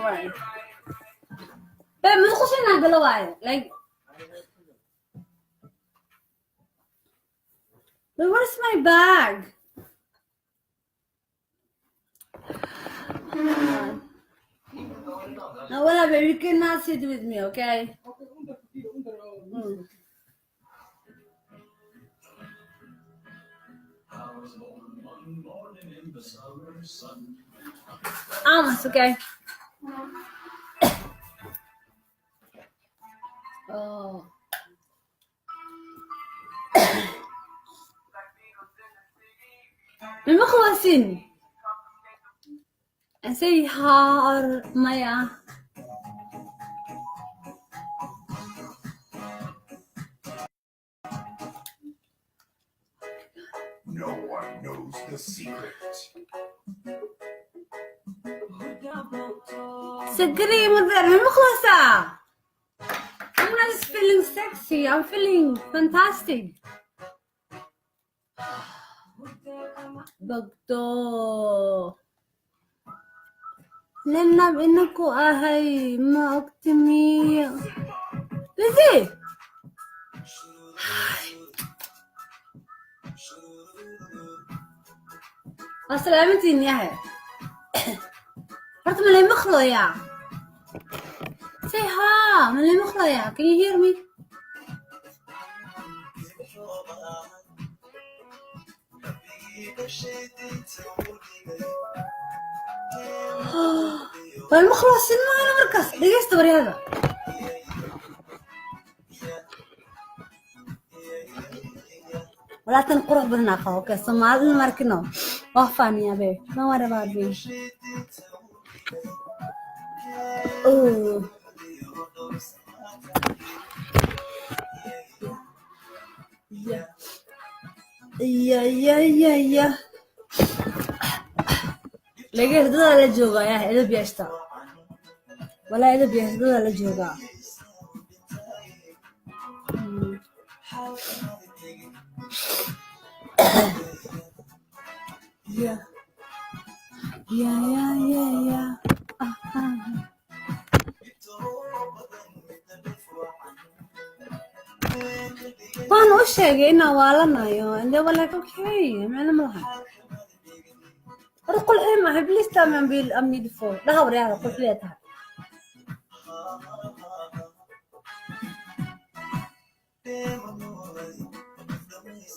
Right. But I'm not going to lie. Like, but where's my bag? Now, whatever, you cannot sit with me, okay? Almost, okay? Oh. I'm خلاصين. I say har Maya. No one knows the secret. Sagri mother, I'm خلاصة. I'm not just feeling sexy. I'm feeling fantastic. Bagdo. لأن بإنكو أهي ما أكتمي. لذي. سلامتين يا هي. فرت من اللي مخلو يا. Say hi, من اللي مخلو يا. Can you hear me? والمخلصين ما أنا مركز. دقيقة استوري هذا. ولا تنقرق بالناقة. أوكي سمعت المركنة. وفاني يا بي. ما ورا بابي. أوه. يا. لقيت هذا على جوجا يا إذا بيشتا. ولا إذا بيشتا على جوجا. يا. وأنا أشياء إنه والله and they were like okay أنا ما لها. أقول إيه ما هي بليز تمام بالأمني دفور لا هو رياضة قلت ليتها.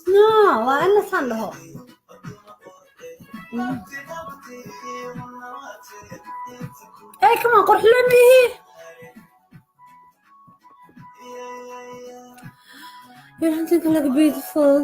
no وأنا صار له. إيه كمان قرح لمي. You don't think I look beautiful?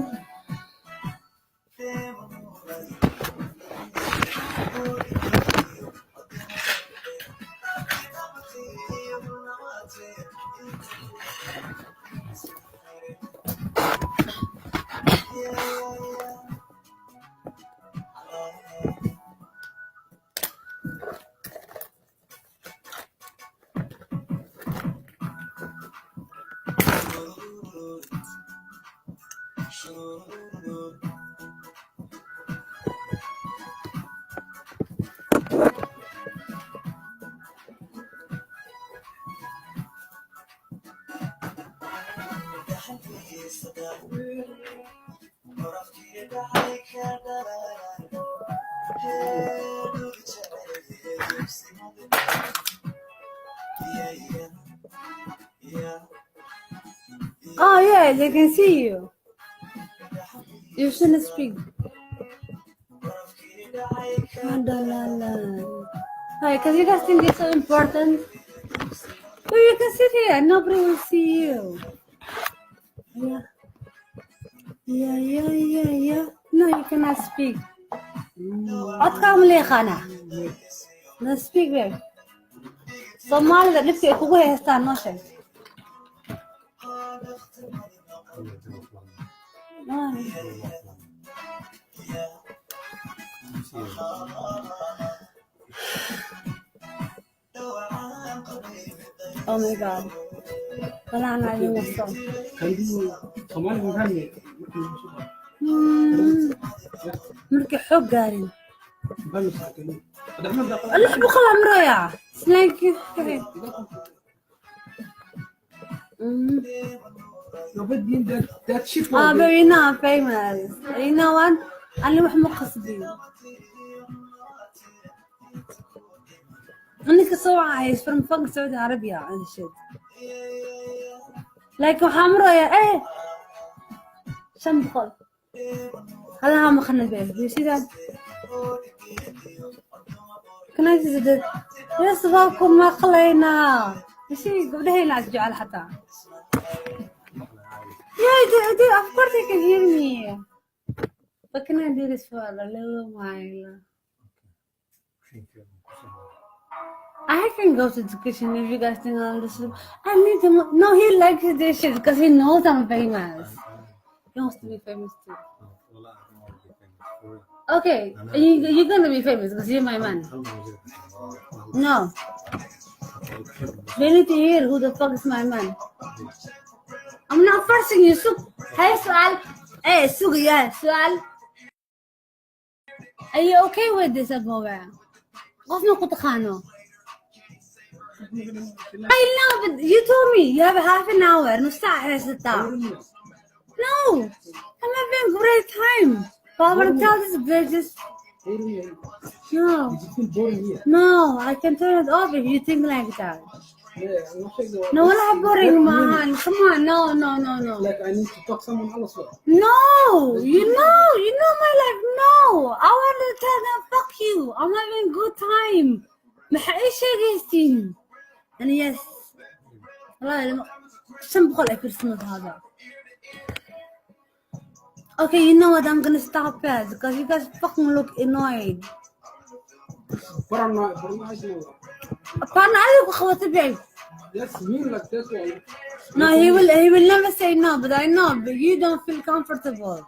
Oh yeah, they can see you. You shouldn't speak. Hi, because you guys think it's so important. But you can sit here, nobody will see you. Yeah. No, you cannot speak. أتكلم ليه خانة؟ No speak back. Somali that نفسي أخوه يستان نوشة. Oh my God. ولا أنا عايزين نصور. مركي حب قارين. اللي حبوا خلا مرايا. It's like okay. No, but that shit Ah, was but you're not famous. You know what? أنا مش مقصدين. أنا كسوة عايش from فوق Saudi Arabia and shit. Like وحمرو يا إيه. شم بخل. هلا هم خلنا البيت. You see that? Can I see that? يا صباحكم ما خلينا. You see قبل هي لا تجعل حتى. Yeah, I do. Of course they can hear me. But can I do this for a little while? I can go to the kitchen if you guys think I'll listen. I need him. No, he likes this shit because he knows I'm famous. He wants to be famous too. Okay, you're gonna be famous because you're my man. No. They need to hear who the fuck is my man. I'm not forcing you. Soup. Hey, Sual. Hey, Sugi, yeah, Sual. Are you okay with this, Agoba? What's no kutakano? I know, but you told me you have a half an hour. No, No, I'm having a great time. But I want to tell this bitches. No. No, I can turn it off if you think like that. No, I'm not boring, man. Come on, no. like I need to talk someone else. No, you know my life. No, I want to tell them, fuck you. I'm having a good time. محقيش جيستين. And yes, والله شم بخلق Christmas هذا. Okay, you know what? I'm gonna stop it because you guys fucking look annoyed. أنا أقول خواتي بعيد. Yes, me like this one. No, he will never say no, but I know, but you don't feel comfortable.